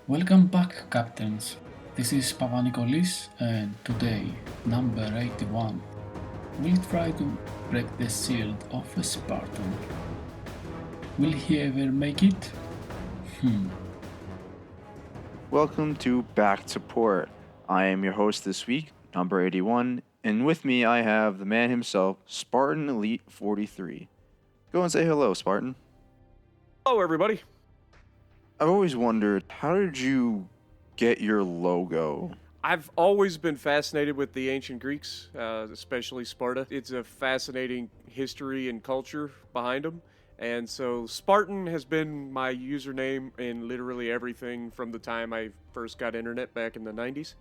Welcome back, captains. This is Papanikolis, and today, number 81, we'll try to break the shield of a Spartan. Will he ever make it? Welcome to Back to Port. I am your host this week, number 81, and with me I have the man himself, SpartanElite43. Go and say hello, Spartan. Hello, everybody. I've always wondered, how did you get your logo? I've always been fascinated with the ancient Greeks, especially Sparta. It's a fascinating history and culture behind them. And so Spartan has been my username in literally everything from the time I first got internet back in the 90s.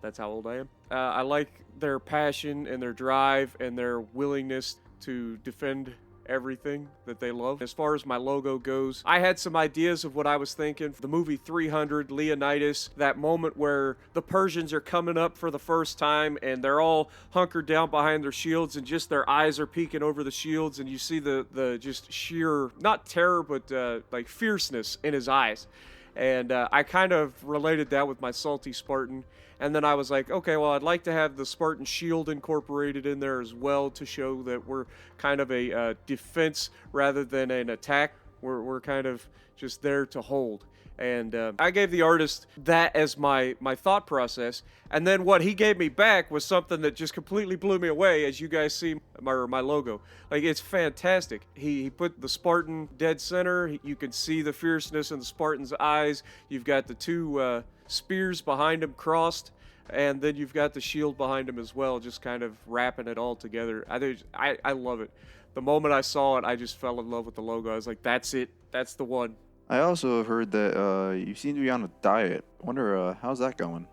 That's how old I am. I like their passion and their drive and their willingness to defend everything that they love. As far as my logo goes, I had some ideas of what I was thinking. The movie 300, Leonidas, that moment where the Persians are coming up for the first time and they're all hunkered down behind their shields and just their eyes are peeking over the shields and you see the just sheer, not terror, but like fierceness in his eyes. And I kind of related that with my salty Spartan. And then I was like, okay, well, I'd like to have the Spartan Shield incorporated in there as well to show that we're kind of a defense rather than an attack. We're kind of just there to hold. And I gave the artist that as my thought process. And then what he gave me back was something that just completely blew me away, as you guys see my logo. Like, it's fantastic. He put the Spartan dead center. You can see the fierceness in the Spartan's eyes. You've got the two spears behind him crossed. And then you've got the shield behind him as well, just kind of wrapping it all together. I love it. The moment I saw it, I just fell in love with the logo. I was like, that's it. That's the one. I also have heard that you seem to be on a diet. I wonder, how's that going?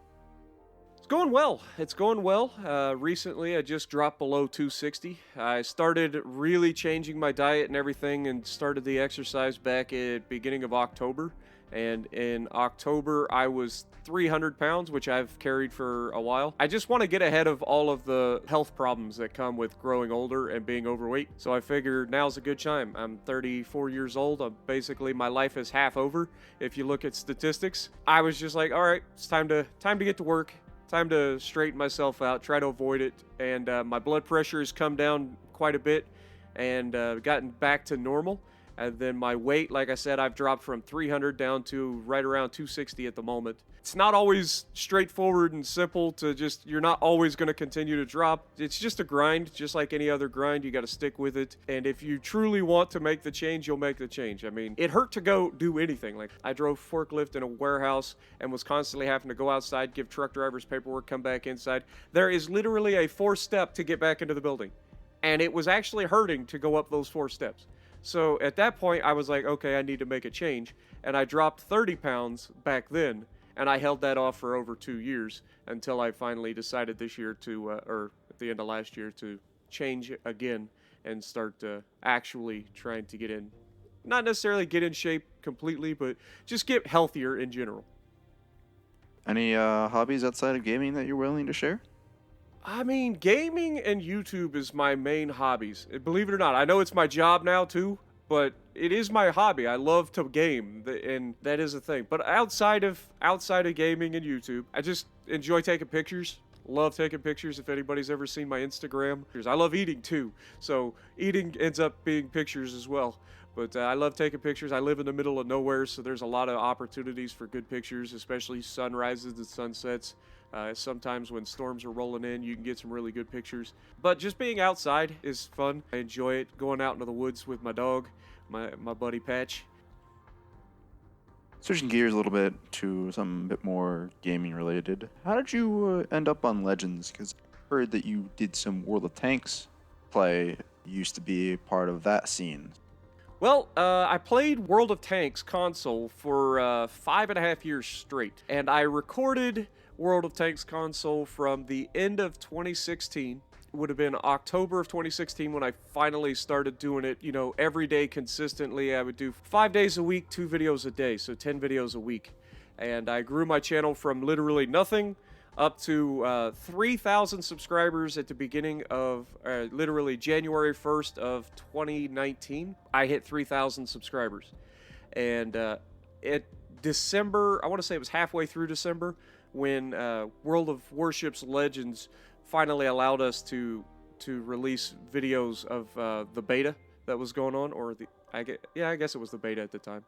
It's going well. It's going well. Recently, I just dropped below 260. I started really changing my diet and everything and started the exercise back at beginning of October. And in October, I was 300 pounds, which I've carried for a while. I just want to get ahead of all of the health problems that come with growing older and being overweight. So I figured now's a good time. I'm 34 years old. Basically, my life is half over. If you look at statistics, I was just like, all right, it's time to get to work. Time to straighten myself out, try to avoid it. And my blood pressure has come down quite a bit and gotten back to normal. And then my weight, like I said, I've dropped from 300 down to right around 260 at the moment. It's not always straightforward and simple to just, you're not always going to continue to drop. It's just a grind, just like any other grind. You got to stick with it. And if you truly want to make the change, you'll make the change. I mean, it hurt to go do anything. Like, I drove forklift in a warehouse and was constantly having to go outside, give truck drivers paperwork, come back inside. There is literally a 4-step to get back into the building. And it was actually hurting to go up those 4 steps. So at that point, I was like, okay, I need to make a change. And I dropped 30 pounds back then, and I held that off for over 2 years until I finally decided this year to, or at the end of last year, to change again and start actually trying to get in, not necessarily get in shape completely, but just get healthier in general. Any hobbies outside of gaming that you're willing to share? I mean, gaming and YouTube is my main hobbies. Believe it or not, I know it's my job now too, but it is my hobby. I love to game, and that is a thing. But outside of gaming and YouTube, I just enjoy taking pictures. Love taking pictures. If anybody's ever seen my Instagram, I love eating too. So eating ends up being pictures as well. But I love taking pictures. I live in the middle of nowhere, so there's a lot of opportunities for good pictures, especially sunrises and sunsets. Sometimes when storms are rolling in, you can get some really good pictures. But just being outside is fun. I enjoy it. Going out into the woods with my dog, my buddy Patch. Switching gears a little bit to something a bit more gaming related. How did you end up on Legends? Because I heard that you did some World of Tanks play. You used to be a part of that scene. Well, I played World of Tanks console for 5.5 years straight. And I recorded World of Tanks console from the end of 2016. It would have been October of 2016 when I finally started doing it, every day consistently. I would do 5 days a week, 2 videos a day, so 10 videos a week. And I grew my channel from literally nothing up to 3,000 subscribers at the beginning of literally January 1st of 2019. I hit 3,000 subscribers. And it December, I want to say it was halfway through December, when World of Warships Legends finally allowed us to release videos of the beta that was going on, or I guess it was the beta at the time.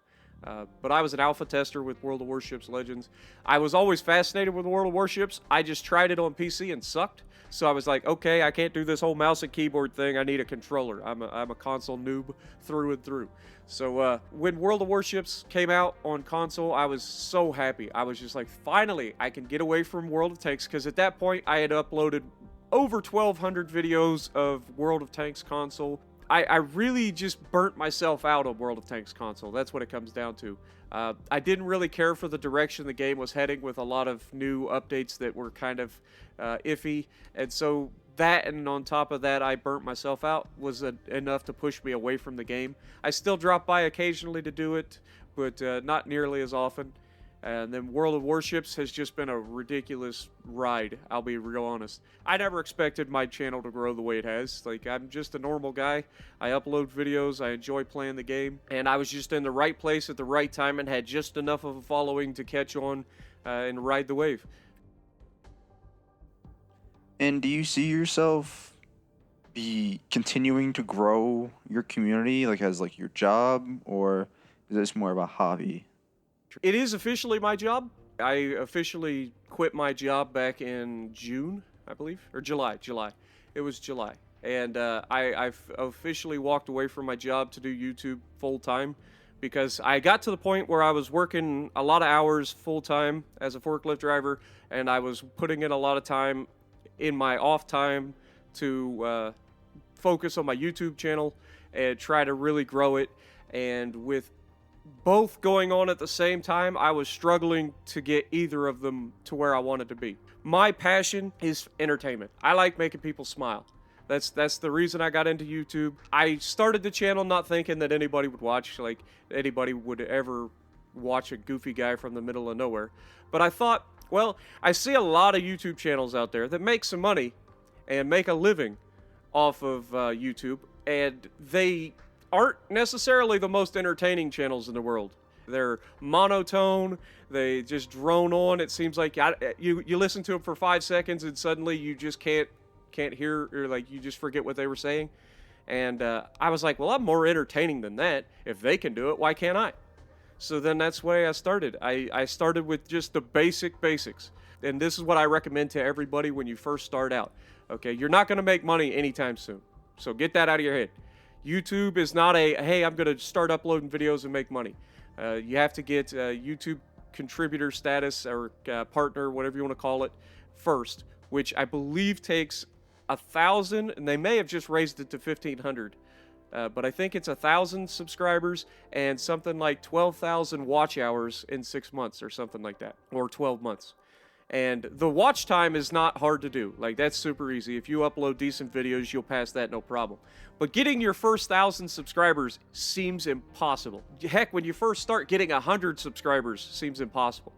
But I was an alpha tester with World of Warships Legends. I was always fascinated with World of Warships. I just tried it on PC and sucked. So I was like, okay, I can't do this whole mouse and keyboard thing. I need a controller. I'm a console noob through and through. So when World of Warships came out on console, I was so happy. I was just like, finally, I can get away from World of Tanks, because at that point, I had uploaded over 1,200 videos of World of Tanks console. I really just burnt myself out on World of Tanks console. That's what it comes down to. I didn't really care for the direction the game was heading, with a lot of new updates that were kind of iffy. And so that, and on top of that, I burnt myself out, was enough to push me away from the game. I still drop by occasionally to do it, but not nearly as often. And then World of Warships has just been a ridiculous ride, I'll be real honest. I never expected my channel to grow the way it has. Like, I'm just a normal guy. I upload videos, I enjoy playing the game, and I was just in the right place at the right time and had just enough of a following to catch on and ride the wave. And do you see yourself be continuing to grow your community, like as like your job, or is this more of a hobby? It is officially my job. I officially quit my job back in June, I believe, or July. It was July. And I've officially walked away from my job to do YouTube full time, because I got to the point where I was working a lot of hours full time as a forklift driver, and I was putting in a lot of time in my off time to focus on my YouTube channel and try to really grow it. And with both going on at the same time, I was struggling to get either of them to where I wanted to be. My passion is entertainment. I like making people smile. That's the reason I got into YouTube. I started the channel not thinking that anybody would watch, like anybody would ever watch a goofy guy from the middle of nowhere. But I thought, well, I see a lot of YouTube channels out there that make some money and make a living off of YouTube, and they aren't necessarily the most entertaining channels in the world. They're monotone, they just drone on. It seems like you listen to them for 5 seconds and suddenly you just can't hear, or like you just forget what they were saying. And I was like, well, I'm more entertaining than that. If they can do it, why can't I? So then that's why I started. I started with just the basics. And this is what I recommend to everybody when you first start out. Okay, you're not going to make money anytime soon. So get that out of your head. YouTube is not hey, I'm going to start uploading videos and make money. You have to get YouTube contributor status, or partner, whatever you want to call it, first, which I believe takes 1,000, and they may have just raised it to 1,500. But I think it's 1,000 subscribers and something like 12,000 watch hours in 6 months or something like that, or 12 months. And the watch time is not hard to do. Like, that's super easy. If you upload decent videos, you'll pass that no problem. But getting your first 1,000 subscribers seems impossible. Heck, when you first start, getting 100 subscribers seems impossible.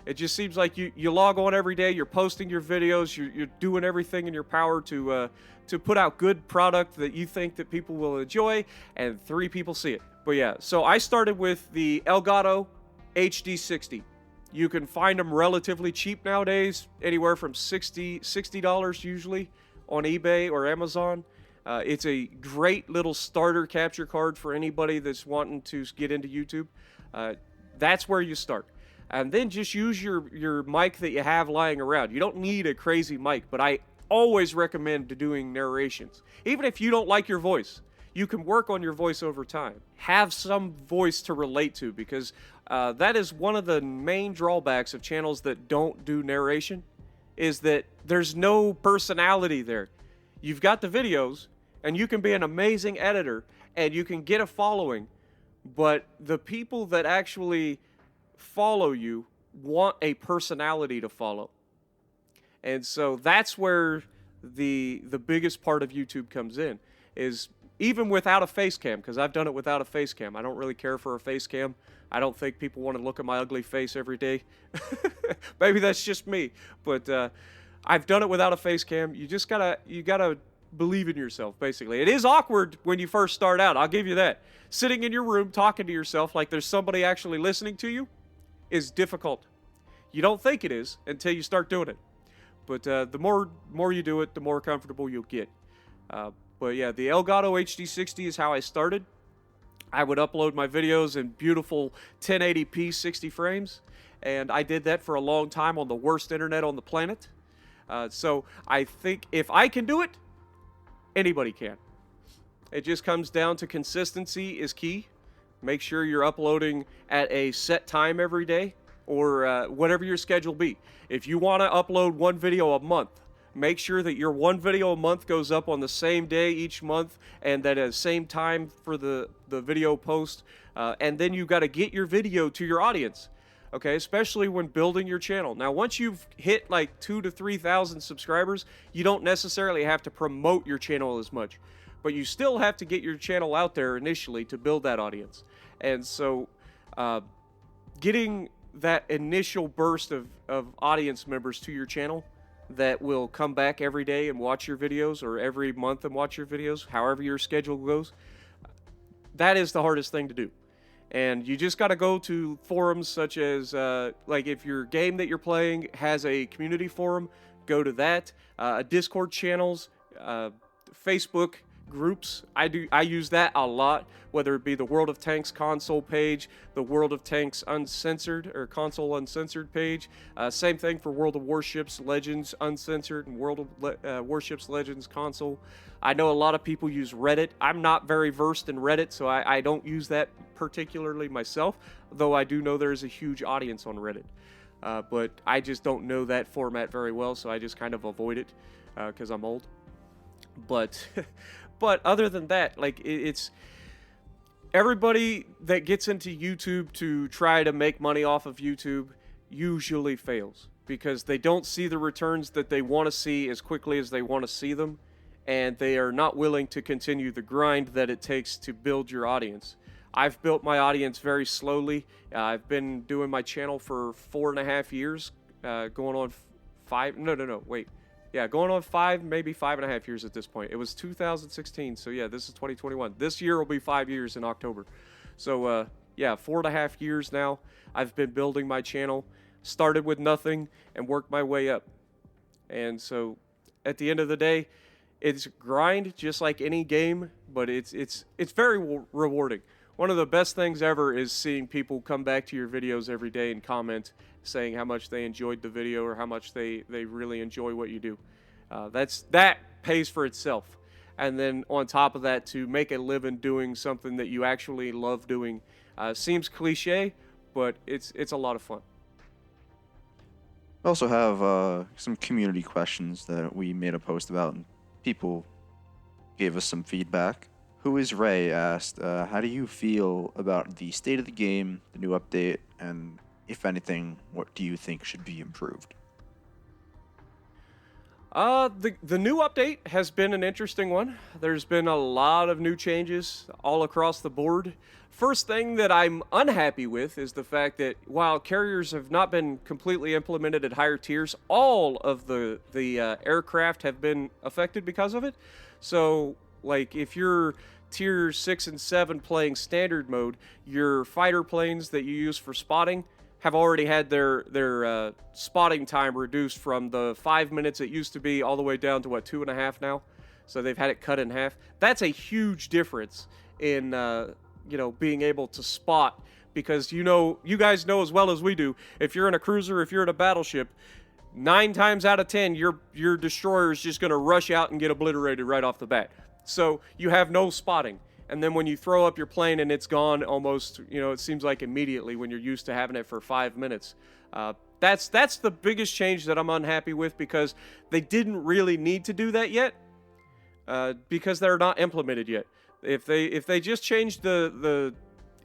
It just seems like you log on every day, you're posting your videos, you're doing everything in your power to put out good product that you think that people will enjoy, and 3 people see it. But yeah, so I started with the Elgato HD60. You can find them relatively cheap nowadays, anywhere from $60 usually on eBay or Amazon. It's a great little starter capture card for anybody that's wanting to get into YouTube. That's where you start. And then just use your mic that you have lying around. You don't need a crazy mic, but I always recommend doing narrations. Even if you don't like your voice, you can work on your voice over time. Have some voice to relate to, because that is one of the main drawbacks of channels that don't do narration, is that there's no personality there. You've got the videos, and you can be an amazing editor, and you can get a following, but the people that actually follow you want a personality to follow. And so that's where the biggest part of YouTube comes in, is even without a face cam, because I've done it without a face cam. I don't really care for a face cam. I don't think people want to look at my ugly face every day. Maybe that's just me, but I've done it without a face cam. You gotta believe in yourself, basically. It is awkward when you first start out, I'll give you that. Sitting in your room talking to yourself like there's somebody actually listening to you, is difficult. You don't think it is until you start doing it. But the more you do it, the more comfortable you'll get. But yeah, the Elgato HD60 is how I started. I would upload my videos in beautiful 1080p 60 frames. And I did that for a long time on the worst internet on the planet. So I think if I can do it, anybody can. It just comes down to consistency is key. Make sure you're uploading at a set time every day, or whatever your schedule be. If you want to upload one video a month, make sure that your one video a month goes up on the same day each month, and that at the same time for the video post. And then you got to get your video to your audience. Okay, especially when building your channel. Now, once you've hit like 2,000 to 3,000 subscribers, you don't necessarily have to promote your channel as much. But you still have to get your channel out there initially to build that audience. And so, getting that initial burst of audience members to your channel that will come back every day and watch your videos, or every month and watch your videos, however your schedule goes, that is the hardest thing to do. And you just got to go to forums such as, like if your game that you're playing has a community forum, go to that. Discord channels, Facebook groups. I use that a lot, whether it be the World of Tanks console page, the World of Tanks Uncensored or Console Uncensored page. Same thing for World of Warships Legends Uncensored and World of Warships Legends console. I know a lot of people use Reddit. I'm not very versed in Reddit, so I don't use that particularly myself, though I do know there's a huge audience on Reddit. But I just don't know that format very well, so I just kind of avoid it because I'm old. But but other than that, like it's everybody that gets into YouTube to try to make money off of YouTube usually fails because they don't see the returns that they want to see as quickly as they want to see them, and they are not willing to continue the grind that it takes to build your audience. I've built my audience very slowly. I've been doing my channel for 4.5 years, going on 5. Yeah, going on 5, maybe 5.5 years at this point. It was 2016, so yeah, this is 2021. This year will be 5 years in October. So yeah, 4.5 years now. I've been building my channel. Started with nothing and worked my way up. And so at the end of the day, it's grind just like any game, but it's very rewarding. One of the best things ever is seeing people come back to your videos every day and comment saying how much they enjoyed the video or how much they really enjoy what you do. That pays for itself. And then on top of that, to make a living doing something that you actually love doing seems cliche, but it's a lot of fun. We also have some community questions that we made a post about, and people gave us some feedback. Who is Ray asked, how do you feel about the state of the game, the new update, and if anything, what do you think should be improved? The new update has been an interesting one. There's been a lot of new changes all across the board. First thing that I'm unhappy with is the fact that while carriers have not been completely implemented at higher tiers, all of the aircraft have been affected because of it. So, like, if you're tier 6 and 7 playing standard mode, your fighter planes that you use for spotting have already had their spotting time reduced from the 5 minutes it used to be all the way down to, 2.5 now? So they've had it cut in half. That's a huge difference in, being able to spot, because, you guys know as well as we do, if you're in a cruiser, if you're in a battleship, 9 times out of 10, your destroyer is just going to rush out and get obliterated right off the bat. So you have no spotting. And then when you throw up your plane and it's gone almost, it seems like immediately when you're used to having it for 5 minutes. That's the biggest change that I'm unhappy with, because they didn't really need to do that yet, because they're not implemented yet. If they just changed the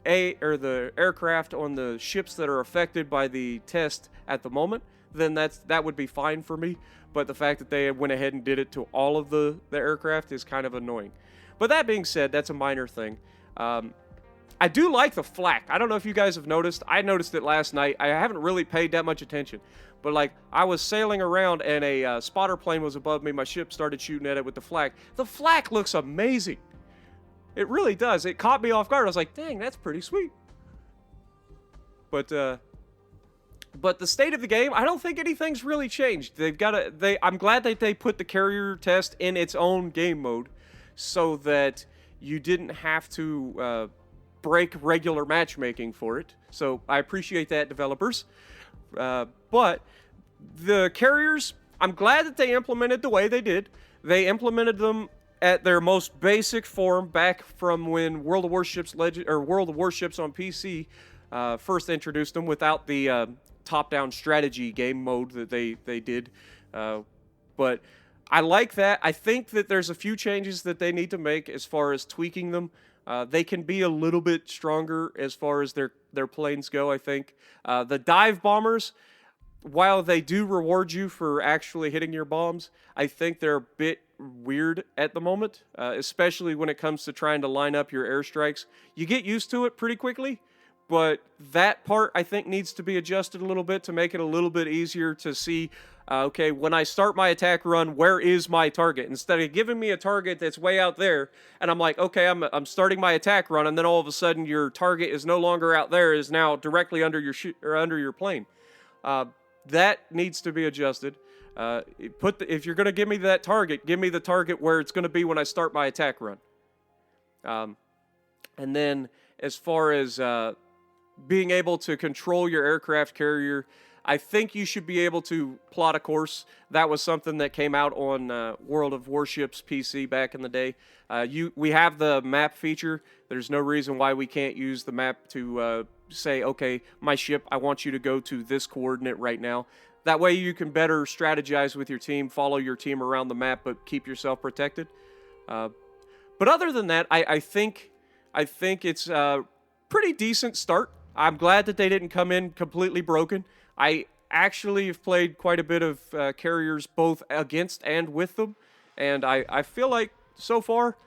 aircraft on the ships that are affected by the test at the moment, then that would be fine for me. But the fact that they went ahead and did it to all of the aircraft is kind of annoying. But that being said, that's a minor thing. I do like the flak. I don't know if you guys have noticed. I noticed it last night. I haven't really paid that much attention. But, I was sailing around and a spotter plane was above me. My ship started shooting at it with the flak. The flak looks amazing. It really does. It caught me off guard. I was like, dang, that's pretty sweet. But But the state of the game, I don't think anything's really changed. I'm glad that they put the carrier test in its own game mode so that you didn't have to break regular matchmaking for it. So I appreciate that, developers. But the carriers, I'm glad that they implemented the way they did. They implemented them at their most basic form back from when World of Warships World of Warships on PC first introduced them without the top-down strategy game mode that they did. But I like that. I think that there's a few changes that they need to make as far as tweaking them. They can be a little bit stronger as far as their planes go, I think. The dive bombers, while they do reward you for actually hitting your bombs, I think they're a bit weird at the moment, especially when it comes to trying to line up your airstrikes. You get used to it pretty quickly, but that part I think needs to be adjusted a little bit to make it a little bit easier to see, okay, when I start my attack run, where is my target? Instead of giving me a target that's way out there, and I'm like, okay, I'm starting my attack run, and then all of a sudden your target is no longer out there, is now directly under your plane. That needs to be adjusted. If you're going to give me that target, give me the target where it's going to be when I start my attack run. And then as far as being able to control your aircraft carrier, I think you should be able to plot a course. That was something that came out on World of Warships PC back in the day. We have the map feature. There's no reason why we can't use the map to say, okay, my ship, I want you to go to this coordinate right now. That way you can better strategize with your team, follow your team around the map, but keep yourself protected. But other than that, I think it's a pretty decent start. I'm glad that they didn't come in completely broken. I actually have played quite a bit of carriers both against and with them, and I feel like so far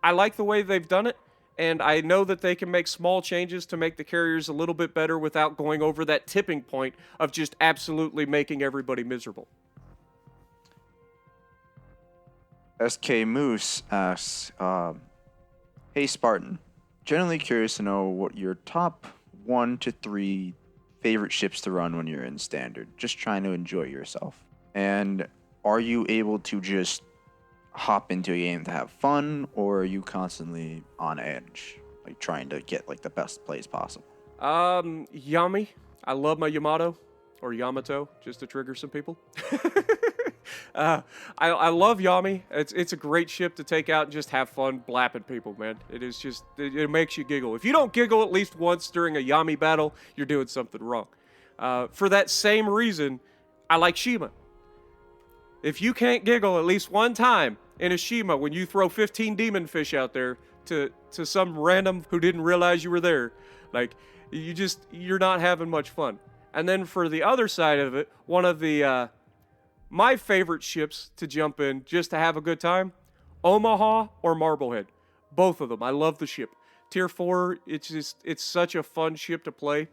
I like the way they've done it, and I know that they can make small changes to make the carriers a little bit better without going over that tipping point of just absolutely making everybody miserable. SK Moose asks, hey Spartan, generally curious to know what your top 1 to 3 favorite ships to run when you're in standard, just trying to enjoy yourself. And are you able to just hop into a game to have fun, or are you constantly on edge, like trying to get like the best plays possible? Yami. I love my Yamato, or Yamato, just to trigger some people. I love Yami. It's a great ship to take out and just have fun blapping people, man. It makes you giggle. If you don't giggle at least once during a Yami battle, you're doing something wrong. For that same reason, I like Shima. If you can't giggle at least one time in a Shima when you throw 15 demon fish out there to some random who didn't realize you were there, like, you're not having much fun. And then for the other side of it, one of the my favorite ships to jump in just to have a good time, Omaha or Marblehead. Both of them. I love the ship. Tier 4, it's such a fun ship to play.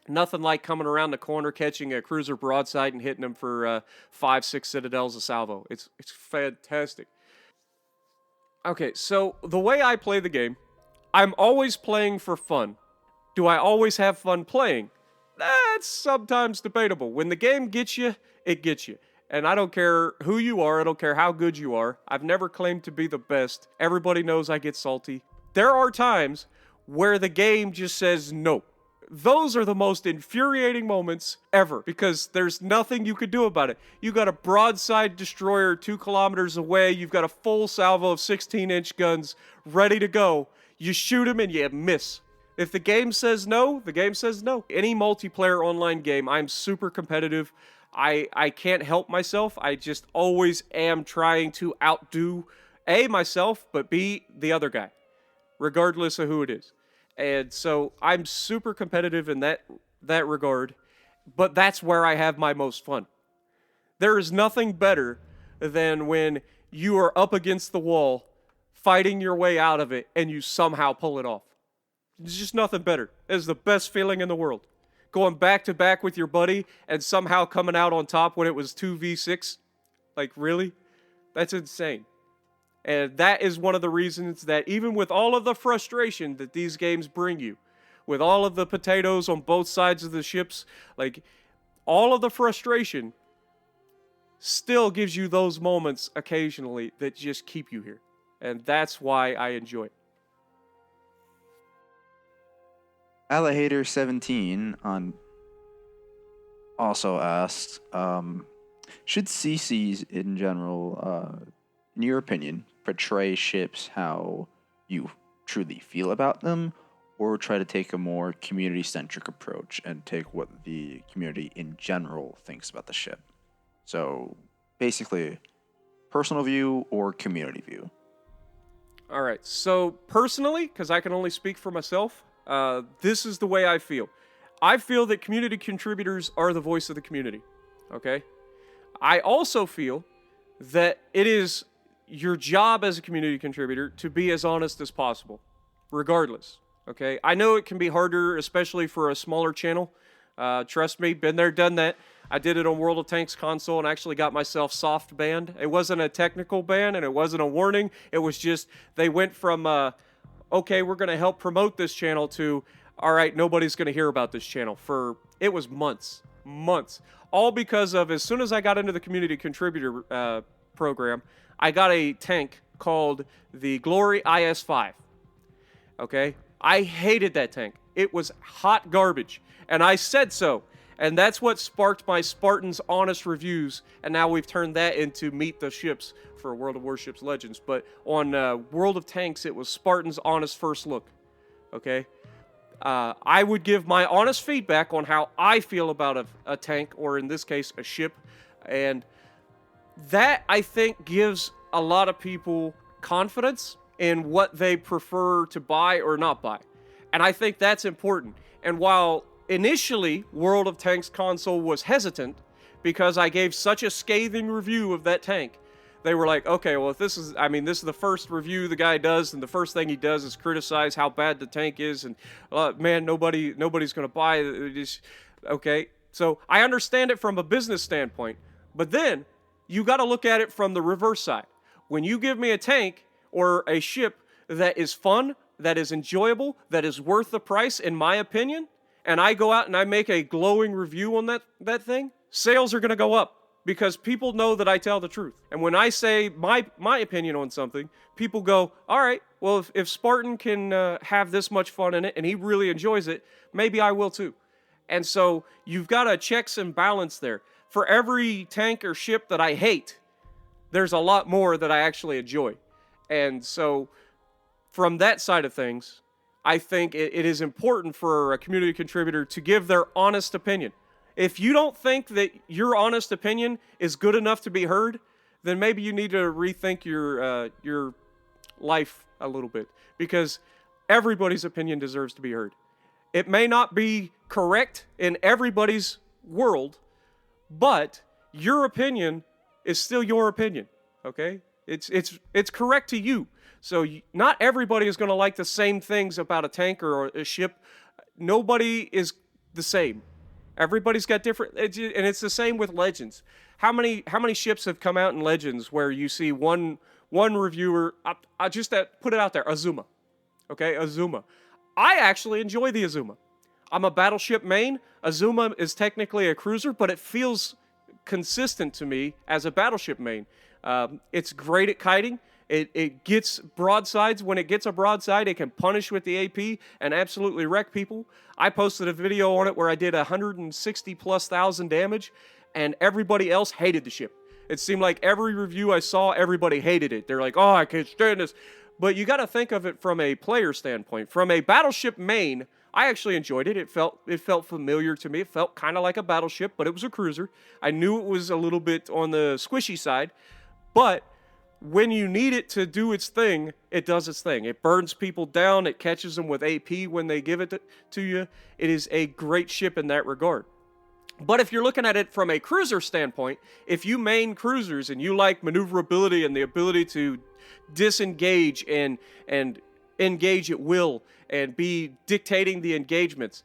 Nothing like coming around the corner, catching a cruiser broadside and hitting them for 5-6 citadels a salvo. It's fantastic. Okay, so the way I play the game, I'm always playing for fun. Do I always have fun playing? That's sometimes debatable. When the game gets you, it gets you. And I don't care who you are, I don't care how good you are. I've never claimed to be the best. Everybody knows I get salty. There are times where the game just says no. Those are the most infuriating moments ever, because there's nothing you could do about it. You got a broadside destroyer 2 kilometers away, you've got a full salvo of 16-inch guns ready to go. You shoot them and you miss. If the game says no, the game says no. Any multiplayer online game, I'm super competitive. I can't help myself. I just always am trying to outdo A, myself, but B, the other guy, regardless of who it is. And so I'm super competitive in that regard, but that's where I have my most fun. There is nothing better than when you are up against the wall, fighting your way out of it, and you somehow pull it off. There's just nothing better. It's the best feeling in the world. Going back to back with your buddy and somehow coming out on top when it was 2v6. Like, really? That's insane. And that is one of the reasons that even with all of the frustration that these games bring you, with all of the potatoes on both sides of the ships, like, all of the frustration still gives you those moments occasionally that just keep you here. And that's why I enjoy it. Alligator17 on also asked, should CCs in general, in your opinion, portray ships how you truly feel about them, or try to take a more community-centric approach and take what the community in general thinks about the ship? So basically, personal view or community view. All right. So personally, because I can only speak for myself, this is the way I feel. I feel that community contributors are the voice of the community. Okay? I also feel that it is your job as a community contributor to be as honest as possible, regardless. Okay? I know it can be harder, especially for a smaller channel. Trust me, been there, done that. I did it on World of Tanks console and actually got myself soft banned. It wasn't a technical ban and it wasn't a warning. It was just they went from, okay, we're going to help promote this channel to, all right, nobody's going to hear about this channel for, it was months. All because of, as soon as I got into the community contributor program, I got a tank called the Glory IS-5. Okay? I hated that tank. It was hot garbage. And I said so. And that's what sparked my Spartan's honest reviews. And now we've turned that into Meet the Ships for World of Warships Legends. But on World of Tanks, it was Spartan's honest first look. Okay? I would give my honest feedback on how I feel about a tank, or in this case, a ship. And that, I think, gives a lot of people confidence in what they prefer to buy or not buy. And I think that's important. And while initially World of Tanks console was hesitant because I gave such a scathing review of that tank, they were like, okay, well, if this is the first review the guy does, and the first thing he does is criticize how bad the tank is, and man, nobody's going to buy it. Okay, so I understand it from a business standpoint, but then you got to look at it from the reverse side. When you give me a tank or a ship that is fun, that is enjoyable, that is worth the price, in my opinion, and I go out and I make a glowing review on that thing, sales are going to go up because people know that I tell the truth. And when I say my opinion on something, people go, all right, well, if Spartan can have this much fun in it and he really enjoys it, maybe I will too. And so you've got a checks and balance there. For every tank or ship that I hate, there's a lot more that I actually enjoy. And so from that side of things, I think it is important for a community contributor to give their honest opinion. If you don't think that your honest opinion is good enough to be heard, then maybe you need to rethink your life a little bit, because everybody's opinion deserves to be heard. It may not be correct in everybody's world, but your opinion is still your opinion. Okay? It's correct to you. So not everybody is going to like the same things about a tank or a ship. Nobody is the same. Everybody's got different, and it's the same with Legends. How many ships have come out in Legends where you see one reviewer? I just put it out there, Azuma. Okay, Azuma. I actually enjoy the Azuma. I'm a battleship main. Azuma is technically a cruiser, but it feels consistent to me as a battleship main. It's great at kiting. It gets broadsides. When it gets a broadside, it can punish with the AP and absolutely wreck people. I posted a video on it where I did 160,000+ damage, and everybody else hated the ship. It seemed like every review I saw, everybody hated it. They're like, oh, I can't stand this. But you got to think of it from a player standpoint. From a battleship main, I actually enjoyed it. It felt familiar to me. It felt kind of like a battleship, but it was a cruiser. I knew it was a little bit on the squishy side, but when you need it to do its thing, it does its thing. It burns people down. It catches them with AP when they give it to you. It is a great ship in that regard. But if you're looking at it from a cruiser standpoint, if you main cruisers and you like maneuverability and the ability to disengage and engage at will and be dictating the engagements,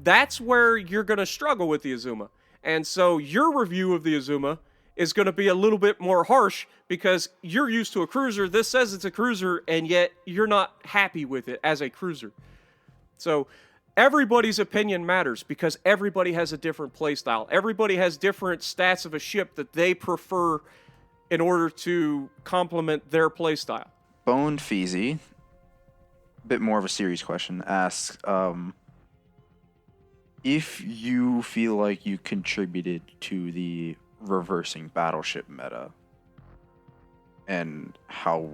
that's where you're going to struggle with the Azuma. And so your review of the Azuma is going to be a little bit more harsh because you're used to a cruiser. This says it's a cruiser, and yet you're not happy with it as a cruiser. So everybody's opinion matters because everybody has a different playstyle. Everybody has different stats of a ship that they prefer in order to complement their playstyle. Bone Feezy, a bit more of a serious question, asks if you feel like you contributed to the reversing battleship meta and how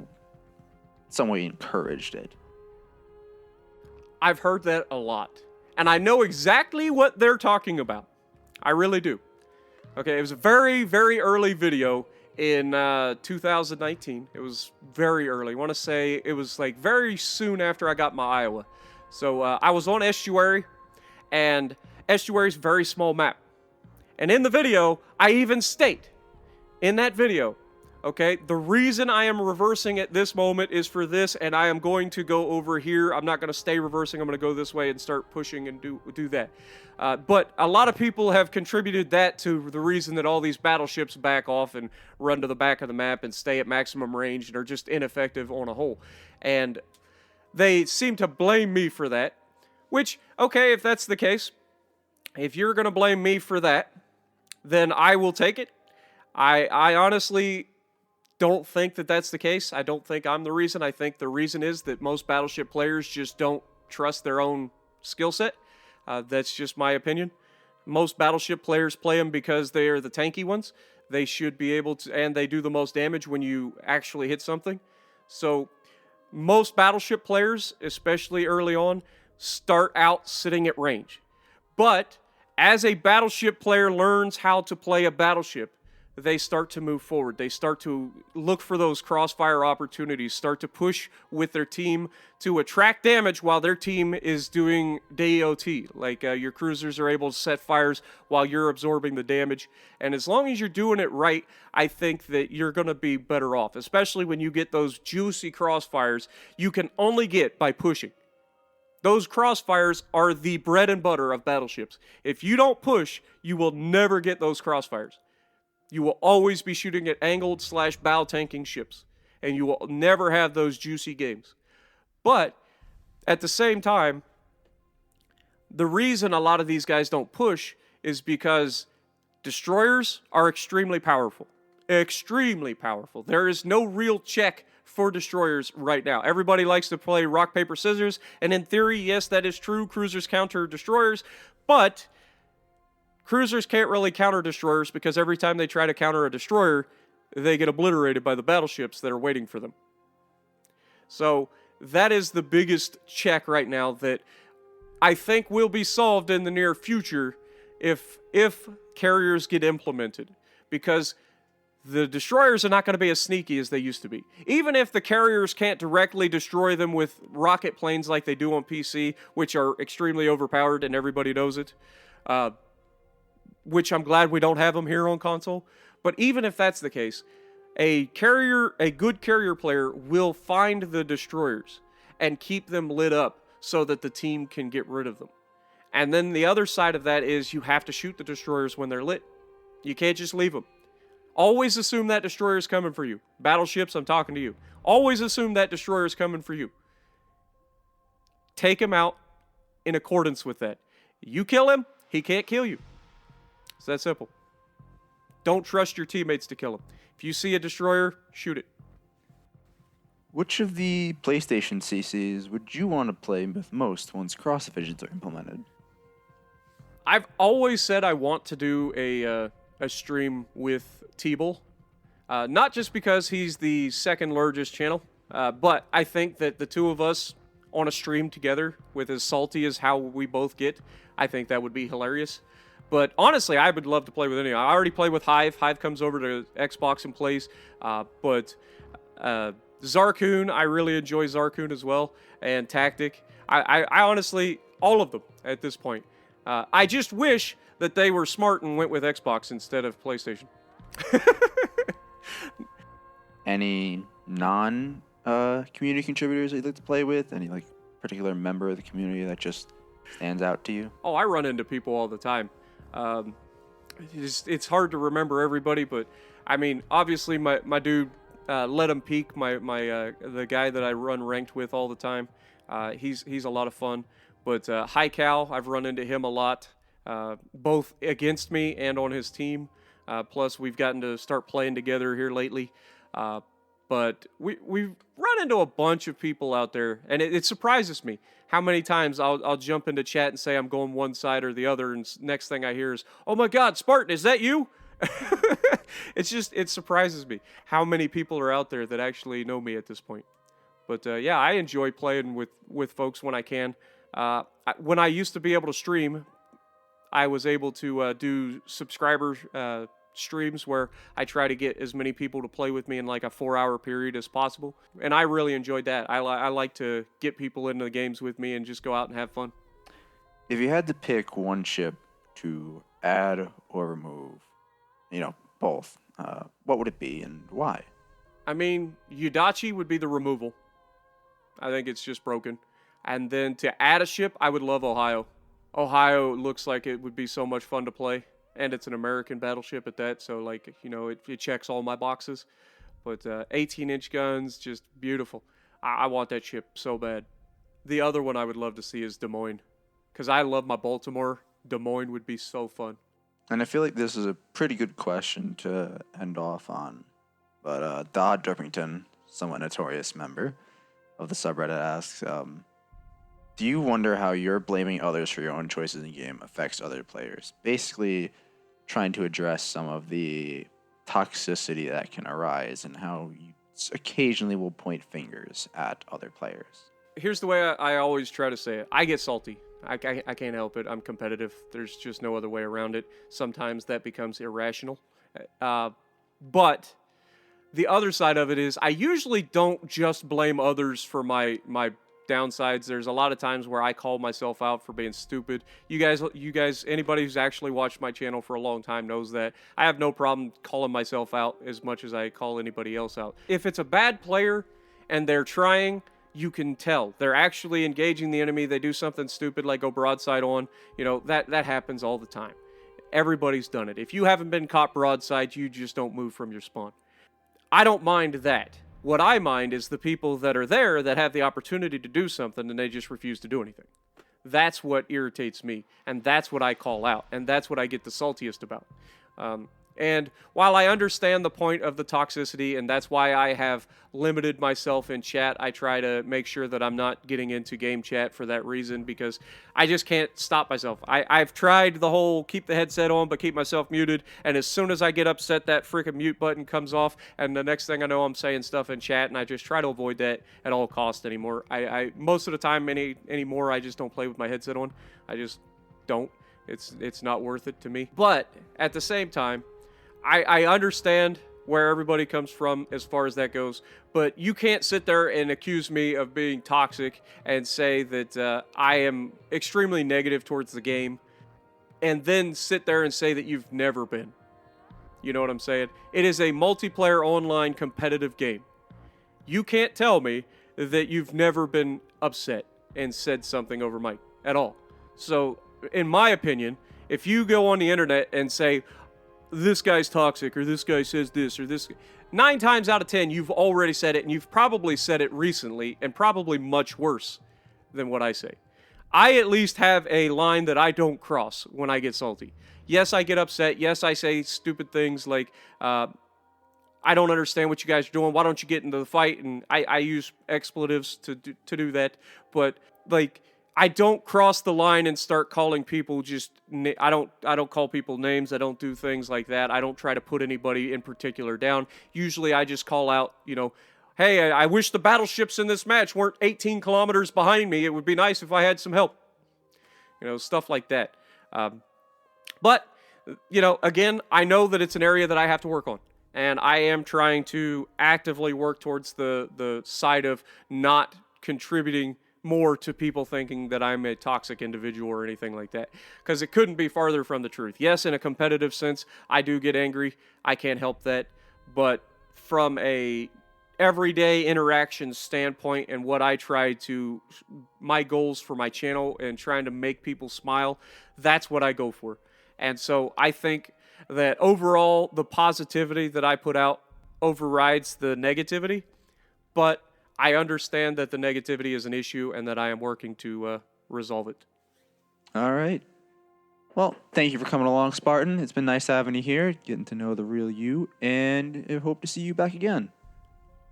some way encouraged it. I've heard that a lot. And I know exactly what they're talking about. I really do. Okay, it was a very, very early video in 2019. It was very early. I want to say it was like very soon after I got my Iowa. So I was on Estuary, and Estuary's a very small map. And in the video, I even state in that video, okay, the reason I am reversing at this moment is for this, and I am going to go over here. I'm not going to stay reversing. I'm going to go this way and start pushing and do that. But a lot of people have contributed that to the reason that all these battleships back off and run to the back of the map and stay at maximum range and are just ineffective on a whole. And they seem to blame me for that, which, okay, if that's the case, if you're going to blame me for that, then I will take it. I honestly don't think that that's the case. I don't think I'm the reason. I think the reason is that most battleship players just don't trust their own skill set. That's just my opinion. Most battleship players play them because they are the tanky ones. They should be able to, and they do the most damage when you actually hit something. So most battleship players, especially early on, start out sitting at range. But as a battleship player learns how to play a battleship, they start to move forward. They start to look for those crossfire opportunities, start to push with their team to attract damage while their team is doing DOT. Like your cruisers are able to set fires while you're absorbing the damage. And as long as you're doing it right, I think that you're going to be better off, especially when you get those juicy crossfires you can only get by pushing. Those crossfires are the bread and butter of battleships. If you don't push, you will never get those crossfires. You will always be shooting at angled/bow tanking ships, and you will never have those juicy games. But at the same time, the reason a lot of these guys don't push is because destroyers are extremely powerful. Extremely powerful. There is no real check for destroyers right now. Everybody likes to play rock, paper, scissors, and in theory, yes, that is true. Cruisers counter destroyers, but cruisers can't really counter destroyers because every time they try to counter a destroyer, they get obliterated by the battleships that are waiting for them. So that is the biggest check right now that I think will be solved in the near future if carriers get implemented, because the destroyers are not going to be as sneaky as they used to be. Even if the carriers can't directly destroy them with rocket planes like they do on PC, which are extremely overpowered and everybody knows it, which I'm glad we don't have them here on console. But even if that's the case, a good carrier player will find the destroyers and keep them lit up so that the team can get rid of them. And then the other side of that is you have to shoot the destroyers when they're lit. You can't just leave them. Always assume that destroyer is coming for you. Battleships, I'm talking to you. Always assume that destroyer is coming for you. Take him out in accordance with that. You kill him, he can't kill you. It's that simple. Don't trust your teammates to kill him. If you see a destroyer, shoot it. Which of the PlayStation CCs would you want to play with most once cross divisions are implemented? I've always said I want to do a stream with T-Bull. Not just because he's the second largest channel, but I think that the two of us on a stream together with as salty as how we both get, I think that would be hilarious. But honestly, I would love to play with anyone. I already play with Hive. Hive comes over to Xbox and plays. But Zarkoon, I really enjoy Zarkoon as well. And Tactic. I honestly, all of them at this point. I just wish that they were smart and went with Xbox instead of PlayStation. Any non-community contributors that you'd like to play with? Any like particular member of the community that just stands out to you? Oh, I run into people all the time. It's hard to remember everybody, but I mean, obviously my dude, Let Him Peak, the guy that I run ranked with all the time. He's a lot of fun. But High Cal, I've run into him a lot, both against me and on his team. Plus, we've gotten to start playing together here lately. But we've run into a bunch of people out there, and it surprises me how many times I'll jump into chat and say I'm going one side or the other, and next thing I hear is, "Oh my God, Spartan, is that you?" It surprises me how many people are out there that actually know me at this point. But yeah, I enjoy playing with folks when I can. When I used to be able to stream, I was able to do subscriber streams where I try to get as many people to play with me in like a 4-hour period as possible. And I really enjoyed that. I like to get people into the games with me and just go out and have fun. If you had to pick one ship to add or remove, both, what would it be and why? I mean, Yudachi would be the removal. I think it's just broken. And then to add a ship, I would love Ohio. Ohio looks like it would be so much fun to play. And it's an American battleship at that, so it checks all my boxes. But 18-inch guns, just beautiful. I want that ship so bad. The other one I would love to see is Des Moines, because I love my Baltimore. Des Moines would be so fun. And I feel like this is a pretty good question to end off on. But Dodd Drippington, somewhat notorious member of the subreddit, asks, do you wonder how you're blaming others for your own choices in the game affects other players? Basically, trying to address some of the toxicity that can arise and how you occasionally will point fingers at other players. Here's the way I always try to say it. I get salty. I can't help it. I'm competitive. There's just no other way around it. Sometimes that becomes irrational. But the other side of it is I usually don't just blame others for my downsides. There's a lot of times where I call myself out for being stupid. You guys, anybody who's actually watched my channel for a long time knows that I have no problem calling myself out as much as I call anybody else out. If it's a bad player and they're trying, you can tell. They're actually engaging the enemy. They do something stupid like go broadside on. That happens all the time. Everybody's done it. If you haven't been caught broadside, you just don't move from your spawn. I don't mind that. What I mind is the people that are there that have the opportunity to do something and they just refuse to do anything. That's what irritates me, and that's what I call out, and that's what I get the saltiest about. And while I understand the point of the toxicity, and that's why I have limited myself in chat, I try to make sure that I'm not getting into game chat for that reason, because I just can't stop myself. I've tried the whole keep the headset on but keep myself muted, and as soon as I get upset, that freaking mute button comes off, and the next thing I know, I'm saying stuff in chat, and I just try to avoid that at all costs anymore. I most of the time anymore, I just don't play with my headset on. I just don't. It's not worth it to me. But at the same time, I understand where everybody comes from as far as that goes, but you can't sit there and accuse me of being toxic and say that I am extremely negative towards the game and then sit there and say that you've never been. You know what I'm saying? It is a multiplayer online competitive game. You can't tell me that you've never been upset and said something over mic at all. So, in my opinion, if you go on the internet and say, this guy's toxic, or this guy says this, or this, 9 times out of 10, you've already said it, and you've probably said it recently, and probably much worse than what I say. I at least have a line that I don't cross when I get salty. Yes, I get upset. Yes, I say stupid things like, I don't understand what you guys are doing. Why don't you get into the fight? And I use expletives to do that. But, I don't cross the line and start calling people I don't call people names. I don't do things like that. I don't try to put anybody in particular down. Usually I just call out, hey, I wish the battleships in this match weren't 18 kilometers behind me. It would be nice if I had some help. Stuff like that. But, again, I know that it's an area that I have to work on. And I am trying to actively work towards the side of not contributing more to people thinking that I'm a toxic individual or anything like that. Because it couldn't be farther from the truth. Yes, in a competitive sense, I do get angry. I can't help that. But from a everyday interaction standpoint and what I try to, my goals for my channel and trying to make people smile, that's what I go for. And so I think that overall, the positivity that I put out overrides the negativity. But I understand that the negativity is an issue and that I am working to resolve it. All right. Well, thank you for coming along, Spartan. It's been nice having you here, getting to know the real you, and I hope to see you back again.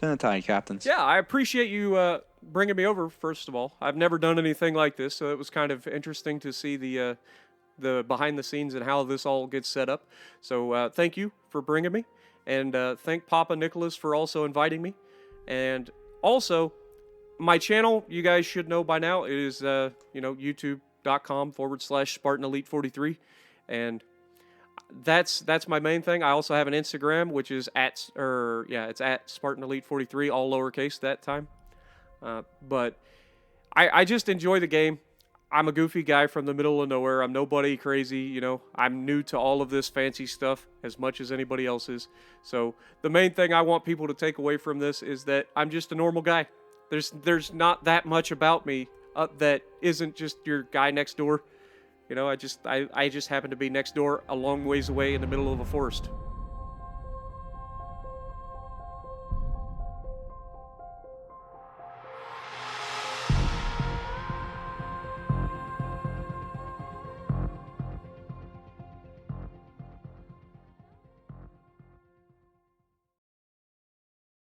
10 time, captains. Yeah, I appreciate you bringing me over, first of all. I've never done anything like this, so it was kind of interesting to see the behind the scenes and how this all gets set up. So thank you for bringing me, and thank Papanikolis for also inviting me. And also, my channel, you guys should know by now, it is youtube.com/SpartanElite43, and that's my main thing. I also have an Instagram, which is it's at SpartanElite43, all lowercase that time. But I just enjoy the game. I'm a goofy guy from the middle of nowhere. I'm nobody crazy, I'm new to all of this fancy stuff as much as anybody else is. So the main thing I want people to take away from this is that I'm just a normal guy. There's not that much about me that isn't just your guy next door. I just happen to be next door a long ways away in the middle of a forest.